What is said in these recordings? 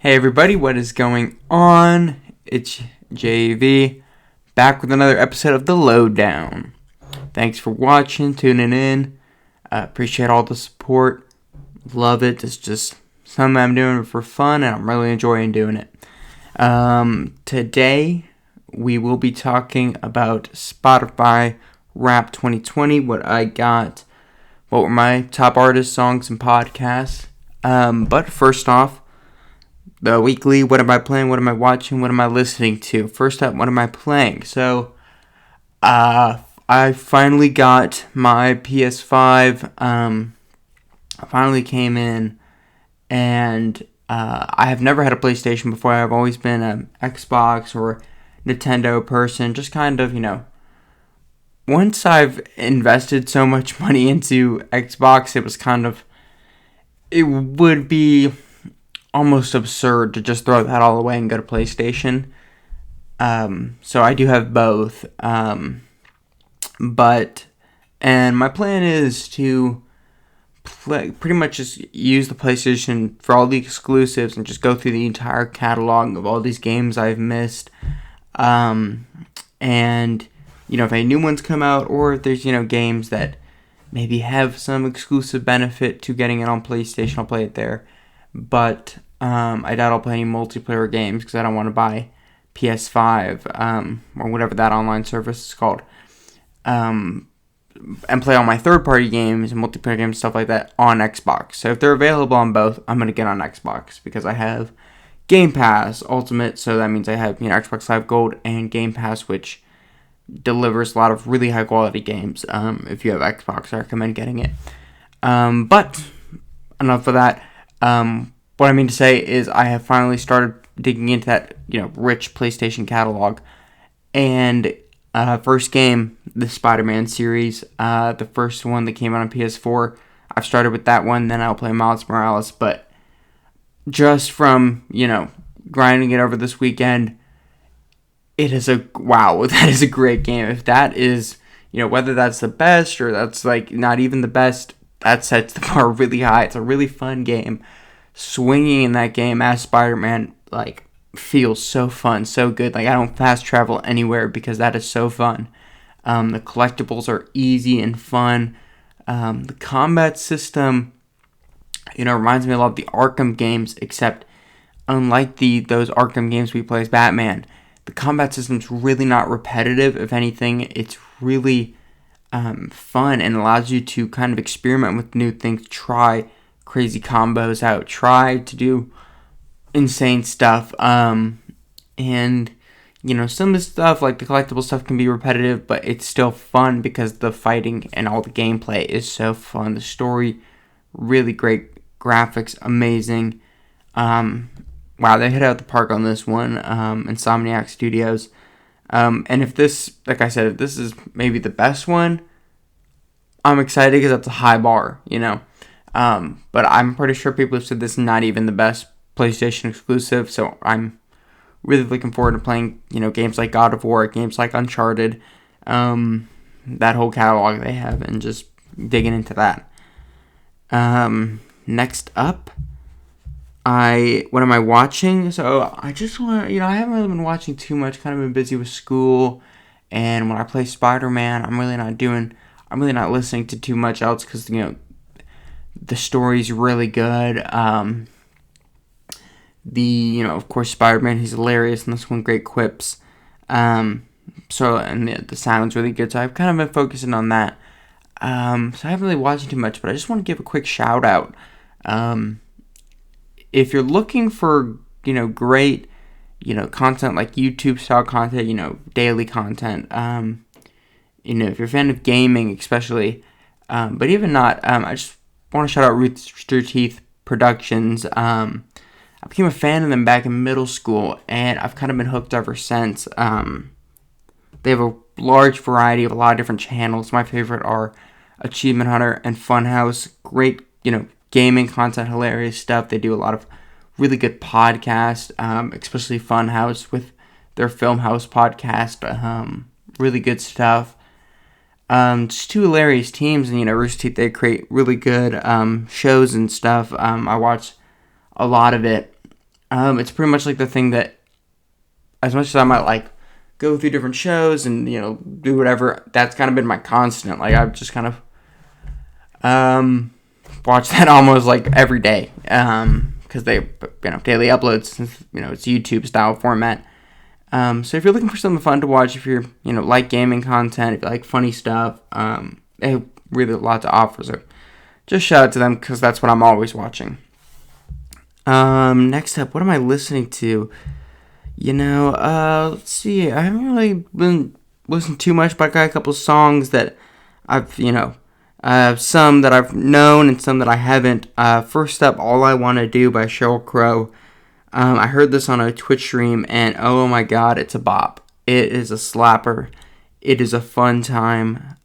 Hey everybody, what is going on? It's JV, back with another episode of The Lowdown. Thanks for watching, tuning in. Appreciate all the support. Love it. It's just something I'm doing for fun, and I'm really enjoying doing it. Today, we will be talking about Spotify Rap 2020, what were my top artists, songs, and podcasts. But first off, the weekly, what am I playing, what am I watching, what am I listening to? First up, what am I playing? So, I finally got my PS5. I finally came in, and I have never had a PlayStation before. I've always been an Xbox or Nintendo person, just kind of, once I've invested so much money into Xbox, it would be almost absurd to just throw that all away and go to PlayStation. So I do have both. And my plan is to pretty much just use the PlayStation for all the exclusives and just go through the entire catalog of all these games I've missed. And, if any new ones come out, or if there's, games that maybe have some exclusive benefit to getting it on PlayStation, I'll play it there. But I doubt I'll play any multiplayer games because I don't want to buy PS5 or whatever that online service is called, and play all my third-party games and multiplayer games, stuff like that, on Xbox. So if they're available on both, I'm going to get on Xbox because I have Game Pass Ultimate, so that means I have Xbox Live Gold and Game Pass, which delivers a lot of really high-quality games. If you have Xbox, I recommend getting it. But enough of that. What I mean to say is I have finally started digging into that, rich PlayStation catalog. And first game, the Spider-Man series, the first one that came out on PS4, I've started with that one, then I'll play Miles Morales. But just from, grinding it over this weekend, that is a great game. If that is, whether that's the best or that's not even the best, that sets the bar really high. It's a really fun game. Swinging in that game as Spider-Man, feels so fun, so good. I don't fast travel anywhere because that is so fun. The collectibles are easy and fun. The combat system, reminds me a lot of the Arkham games, except unlike those Arkham games we play as Batman, the combat system's really not repetitive. If anything, it's really fun and allows you to kind of experiment with new things, try crazy combos out, try to do insane stuff, and some of the stuff, like the collectible stuff, can be repetitive, but it's still fun because the fighting and all the gameplay is so fun. The story, really great, graphics, amazing. Wow, they hit out the park on this one. Insomniac Studios. And if this, like I said, if this is maybe the best one, I'm excited because that's a high bar, But I'm pretty sure people have said this is not even the best PlayStation exclusive, so I'm really looking forward to playing, games like God of War, games like Uncharted, that whole catalog they have, and just digging into that. Next up, what am I watching? So I just want to, I haven't really been watching too much, kind of been busy with school, and when I play Spider-Man, I'm really not listening to too much else because, the story's really good. Of course, Spider-Man, he's hilarious in this one, great quips. And the sound's really good, so I've kind of been focusing on that. So I haven't really watched too much, but I just want to give a quick shout out. If you're looking for, great, content like YouTube style content, daily content, if you're a fan of gaming especially, but even not, I just want to shout out Rooster Teeth Productions. I became a fan of them back in middle school, and I've kind of been hooked ever since. They have a large variety of a lot of different channels. My favorite are Achievement Hunter and Funhouse. Great, gaming content, hilarious stuff. They do a lot of really good podcasts, especially Funhouse with their Filmhouse podcast. Really good stuff. Just two hilarious teams, and Rooster Teeth, they create really good shows and stuff. I watch a lot of it. It's pretty much like the thing that, as much as I might like go through different shows and do whatever, that's kind of been my constant. Like I've just kind of watch that almost like every day, because they daily uploads, since it's YouTube style format. So if you're looking for something fun to watch, if you're like gaming content, if you like funny stuff, they have really a lot to offer. So just shout out to them, because that's what I'm always watching. Next up, what am I listening to? Let's see. I haven't really been listening too much, but I got a couple songs that I've, some that I've known and some that I haven't. First up, All I Want to Do by Sheryl Crow. I heard this on a Twitch stream, and oh my god, it's a bop. It is a slapper. It is a fun time.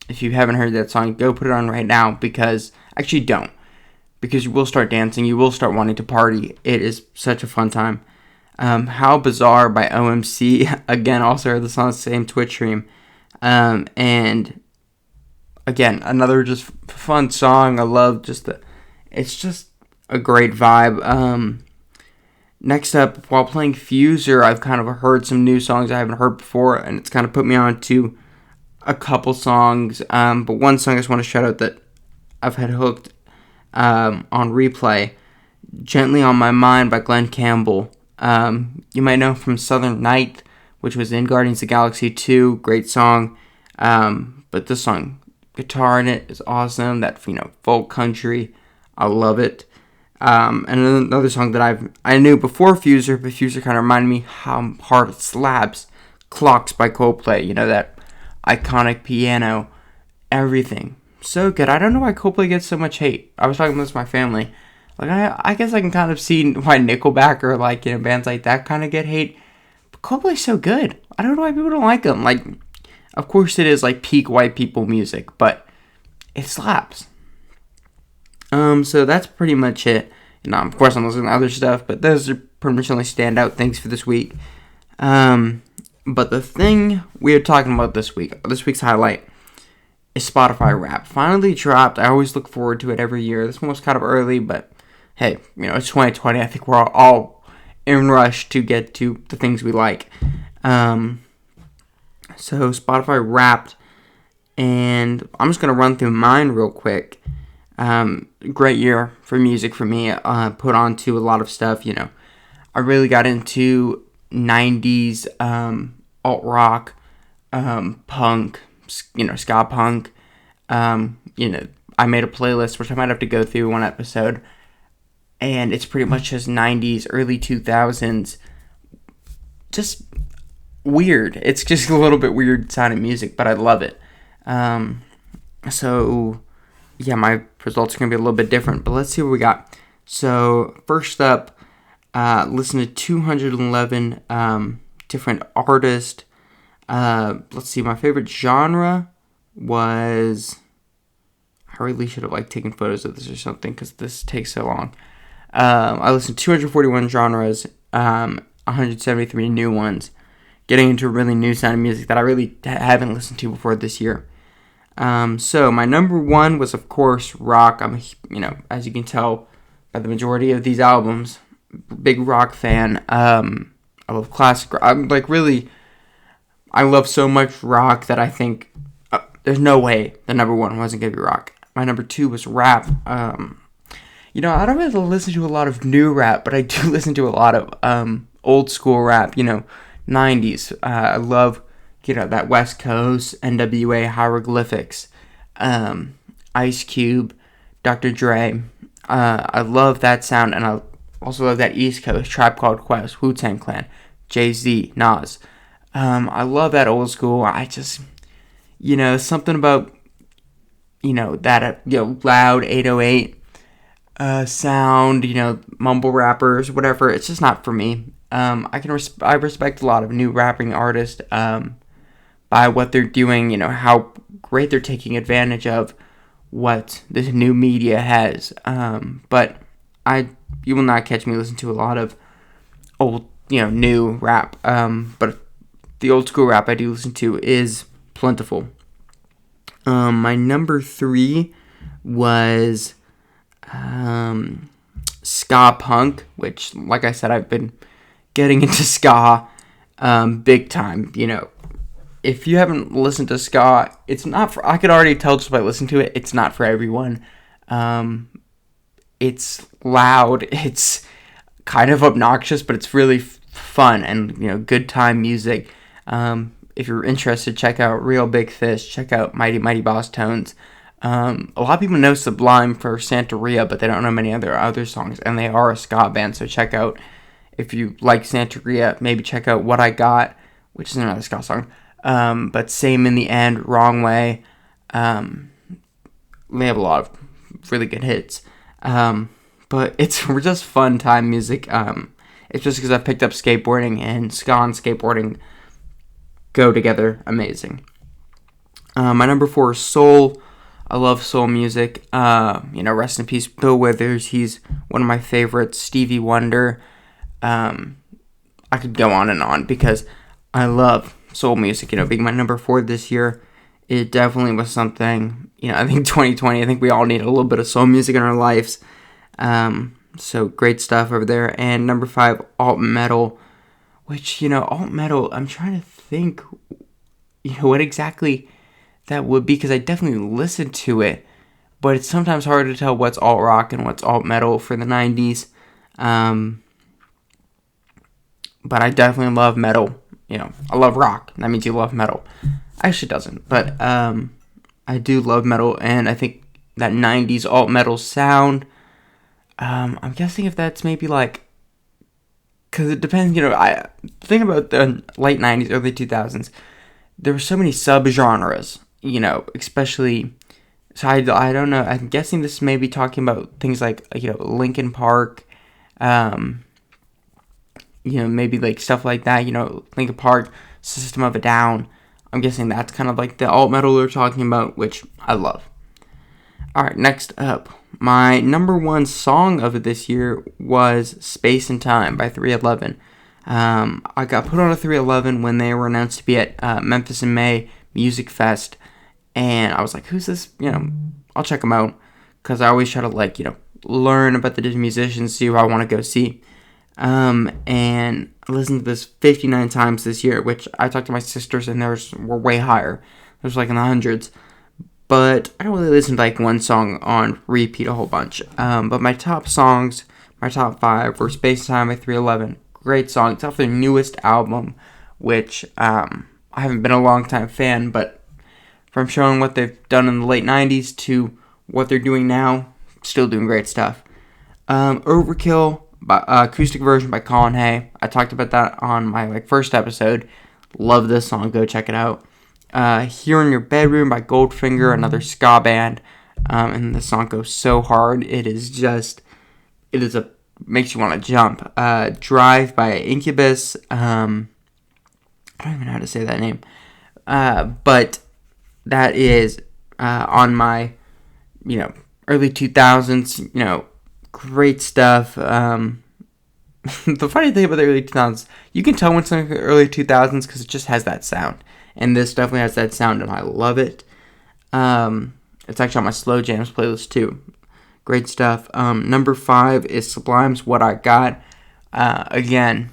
If you haven't heard that song, go put it on right now, because actually don't. Because you will start dancing, you will start wanting to party. It is such a fun time. How Bizarre by OMC. Again, also heard this on the same Twitch stream. And again, another just fun song. I love it's just a great vibe. Next up, while playing Fuser, I've kind of heard some new songs I haven't heard before, and it's kind of put me on to a couple songs. But one song I just want to shout out that I've had hooked on replay, Gently on My Mind by Glenn Campbell. You might know from Southern Night, which was in Guardians of the Galaxy 2. Great song. But this song, guitar in it is awesome. That, folk country, I love it. And another song that I knew before Fuser, but Fuser kind of reminded me how hard it slaps. Clocks by Coldplay. That iconic piano, everything. So good. I don't know why Coldplay gets so much hate. I was talking about this with my family. Like, I guess I can kind of see why Nickelback or, bands like that kind of get hate. But Coldplay's so good. I don't know why people don't like them. Like, of course it is, peak white people music, but it slaps. So that's pretty much it. Of course I'm listening to other stuff, but those are pretty much the only standout things for this week. But the thing we are talking about this week's highlight, is Spotify Wrapped. Finally dropped. I always look forward to it every year. This one was kind of early, but hey, it's 2020. I think we're all in rush to get to the things we like. So Spotify Wrapped, and I'm just going to run through mine real quick. Great year for music for me. Put on to a lot of stuff, I really got into 90s alt-rock, punk, ska punk. I made a playlist, which I might have to go through one episode, and it's pretty much just 90s, early 2000s, just weird. It's just a little bit weird sounding music, but I love it. So yeah, my results are going to be a little bit different, but let's see what we got. So first up, listen to 211 different artists. Let's see, my favorite genre was, I really should have taken photos of this or something, because this takes so long. I listened to 241 genres, 173 new ones, getting into really new sounding music that I really haven't listened to before this year. So my number one was, of course, rock. I'm, as you can tell by the majority of these albums, big rock fan. I love classic rock. I'm I love so much rock that I think there's no way the number one wasn't going to be rock. My number two was rap. I don't really listen to a lot of new rap, but I do listen to a lot of old school rap, 90s. I love, that West Coast, NWA, Hieroglyphics, Ice Cube, Dr. Dre. I love that sound, and I also love that East Coast, Tribe Called Quest, Wu-Tang Clan, Jay-Z, Nas. I love that old school. I just, something about, that, loud 808 sound, mumble rappers, whatever. It's just not for me. I respect a lot of new rapping artists by what they're doing, how great they're taking advantage of what this new media has. But you will not catch me listen to a lot of old, new rap. But the old school rap I do listen to is plentiful. My number three was ska punk, which, like I said, I've been getting into ska big time. If you haven't listened to ska, it's not for, I could already tell just by listening to it, it's not for everyone. It's loud, it's kind of obnoxious, but it's really fun and, good time music. If you're interested, check out Real Big Fish, check out Mighty Mighty Boss Tones. A lot of people know Sublime for Santeria, but they don't know many other songs, and they are a ska band, so check out, if you like Santeria, maybe check out What I Got, which is another ska song, but Same in the End, Wrong Way. They have a lot of really good hits, but it's just fun time music. It's just because I've picked up skateboarding, and ska and skateboarding go together amazing. My number 4 is soul. I love soul music. Rest in peace, Bill Withers. He's one of my favorites. Stevie Wonder. I could go on and on because I love soul music. Being my number 4 this year, it definitely was something. I think 2020. I think we all need a little bit of soul music in our lives. So great stuff over there. And number 5, alt metal. Which alt metal. I'm trying to think. What exactly that would be, because I definitely listened to it, but it's sometimes hard to tell what's alt rock and what's alt metal for the 90s. But I definitely love metal. I love rock. That means you love metal. Actually doesn't, but I do love metal, and I think that 90s alt metal sound, I'm guessing if that's maybe like, because it depends, I think about the late 90s, early 2000s, there were so many subgenres, especially, so I don't know, I'm guessing this may be talking about things like, Linkin Park, maybe like stuff like that, Linkin Park, System of a Down. I'm guessing that's kind of like the alt metal they're talking about, which I love. Alright, next up, my number 1 song of this year was Space and Time by 311. I got put on a 311 when they were announced to be at Memphis in May Music Fest, and I was like, who's this? I'll check them out, because I always try to learn about the different musicians, see who I want to go see. And I listened to this 59 times this year, which I talked to my sisters, and theirs were way higher. There's in the hundreds. But I don't really listen to one song on repeat a whole bunch. But my top songs, my top 5 were Space Time by 311. Great song. It's off their newest album, which I haven't been a long time fan, but from showing what they've done in the late 90s to what they're doing now, still doing great stuff. Overkill, acoustic version by Colin Hay. I talked about that on my first episode. Love this song. Go check it out. Here in Your Bedroom by Goldfinger, another ska band. And the song goes so hard. Makes you want to jump. Drive by Incubus. I don't even know how to say that name. But that is on my, early 2000s, great stuff. The funny thing about the early 2000s, you can tell when something's the early 2000s because it just has that sound. And this definitely has that sound, and I love it. It's actually on my Slow Jams playlist, too. Great stuff. Number 5 is Sublime's What I Got. Again,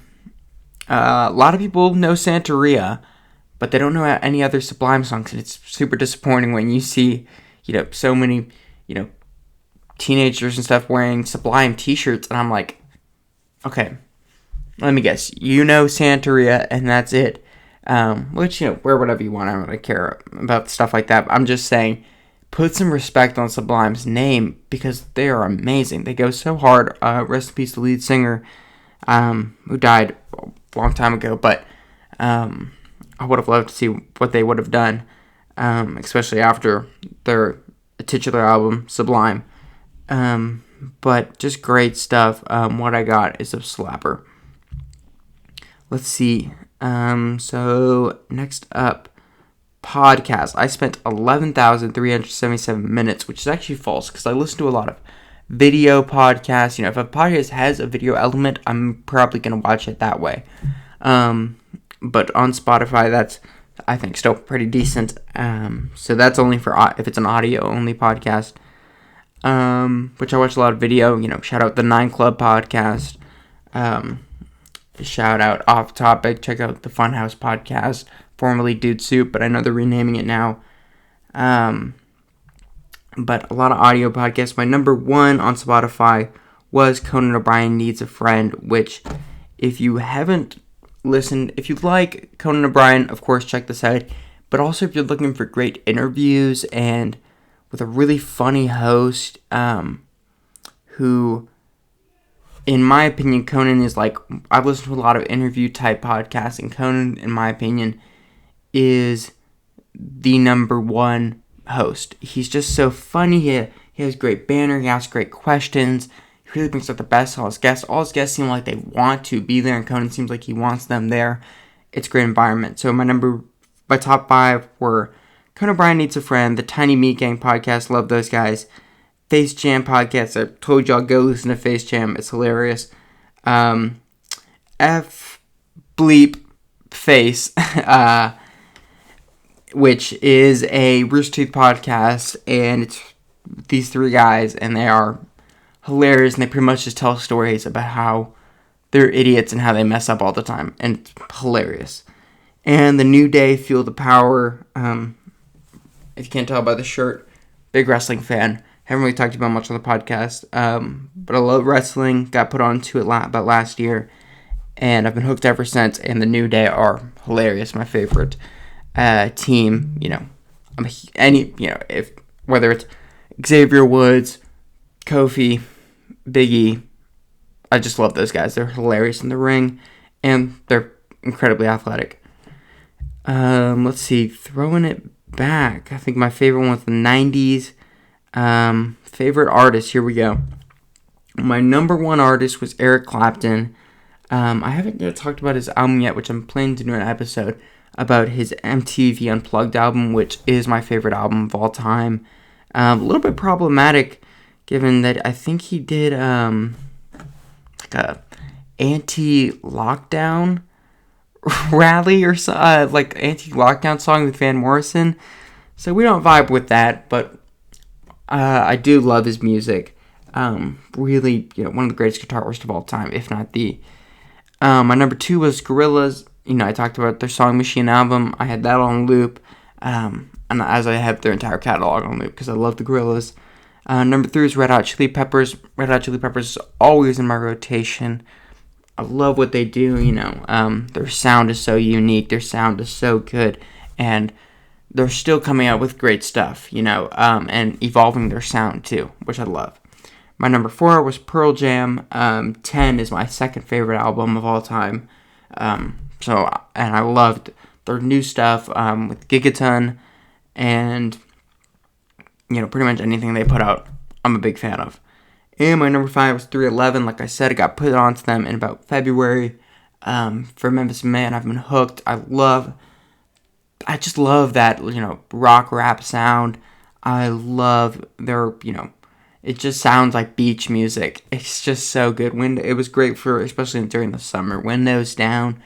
a lot of people know Santeria, but they don't know any other Sublime songs, and it's super disappointing when you see, so many, teenagers and stuff wearing Sublime t-shirts, and I'm like, okay, let me guess, Santeria, and that's it. Which, wear whatever you want. I don't really care about stuff like that. I'm just saying, put some respect on Sublime's name, because they are amazing. They go so hard. Rest in peace, the lead singer, who died a long time ago, but I would have loved to see what they would have done, especially after their titular album, Sublime. But just great stuff. What I Got is a slapper. Let's see. So next up, podcast. I spent 11,377 minutes, which is actually false, because I listen to a lot of video podcasts. If a podcast has a video element, I'm probably going to watch it that way. But on Spotify, that's, I think, still pretty decent. So that's only for if it's an audio-only podcast. which I watch a lot of video. Shout out the 9 Club podcast. Shout out Off Topic. Check out the Funhouse podcast, formerly Dude Soup, but I know they're renaming it now. But a lot of audio podcasts. My number 1 on Spotify was Conan O'Brien Needs a Friend, which, if you haven't listened, if you like Conan O'Brien, of course, check this out. But also, if you're looking for great interviews and with a really funny host, who, in my opinion, Conan is like, I've listened to a lot of interview type podcasts, and Conan, in my opinion, is the number 1 host. He's just so funny. He has great banter. He asks great questions. He really brings out the best of his guests. All his guests seem like they want to be there, and Conan seems like he wants them there. It's a great environment. So my top 5 were Conan O'Brien Needs a Friend, the Tiny Meat Gang podcast, love those guys. Face Jam podcast, I told y'all go listen to Face Jam, it's hilarious. F Bleep Face, which is a Rooster Teeth podcast, and it's these 3 guys, and they are hilarious, and they pretty much just tell stories about how they're idiots and how they mess up all the time, and it's hilarious. And the New Day, Feel the Power, if you can't tell by the shirt, big wrestling fan. Haven't really talked about much on the podcast, but I love wrestling. Got put on to it about last year, and I've been hooked ever since. And the New Day are hilarious. My favorite team. If whether it's Xavier Woods, Kofi, Big E, I just love those guys. They're hilarious in the ring, and they're incredibly athletic. Let's see, throwing it back. I think my favorite one was the 90s. Favorite artist, here we go. My number 1 artist was Eric Clapton. I haven't yet talked about his album yet, which I'm planning to do an episode about his MTV Unplugged album, which is my favorite album of all time. A little bit problematic, given that I think he did like a anti-lockdown rally or like anti-lockdown song with Van Morrison. So we don't vibe with that, but I do love his music. Really, one of the greatest guitarists of all time, if not the. My number 2 was Gorillaz. I talked about their Song Machine album. I had that on loop, and as I have their entire catalog on loop because I love the Gorillaz. Number 3 is Red Hot Chili Peppers. Red Hot Chili Peppers is always in my rotation. I love what they do. Their sound is so unique. Their sound is so good, and they're still coming out with great stuff, and evolving their sound too, which I love. My number 4 was Pearl Jam. 10 is my second favorite album of all time. And I loved their new stuff with Gigaton, and pretty much anything they put out, I'm a big fan of. And my number 5 was 311. Like I said, it got put onto them in about February. For Memphis Man, I've been hooked. I just love that, rock rap sound. I love their, it just sounds like beach music. It's just so good. It was great for, especially during the summer, windows down,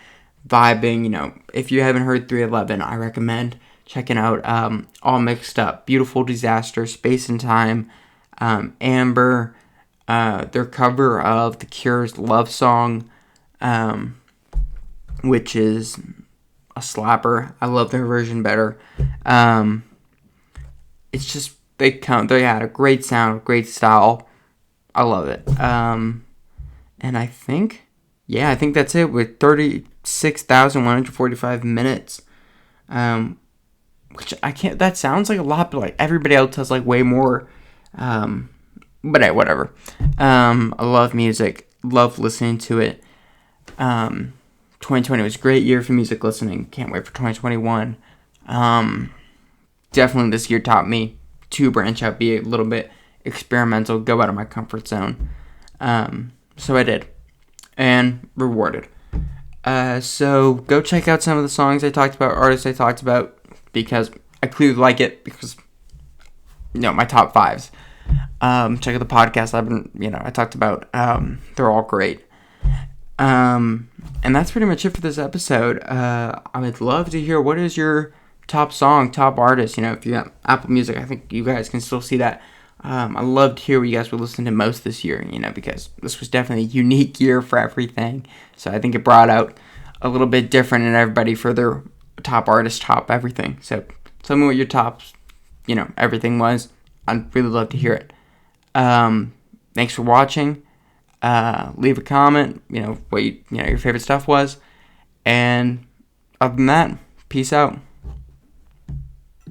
vibing. If you haven't heard 311, I recommend checking out All Mixed Up, Beautiful Disaster, Space and Time, Amber, their cover of The Cure's Love Song, which is a slapper. I love their version better. It's just they had a great sound, great style. I love it. And I think that's it with 36,145 minutes. Which I can't. That sounds like a lot, but like everybody else has like way more. But hey, whatever. I love music. Love listening to it. 2020 was a great year for music listening. Can't wait for 2021. Definitely this year taught me to branch out, be a little bit experimental, go out of my comfort zone. So I did. And rewarded. So go check out some of the songs I talked about, artists I talked about, because I clearly like it, because, my top 5s. Check out the podcast I talked about. They're all great. And that's pretty much it for this episode. I would love to hear, what is your top song, top artist? If you have Apple Music, I think you guys can still see that I loved to hear what you guys were listening to most this year, because this was definitely a unique year for everything. So I think it brought out a little bit different in everybody for their top artist, top everything. So tell me what your top, everything was. I'd really love to hear it. Thanks for watching. Leave a comment, what your favorite stuff was. And other than that, peace out.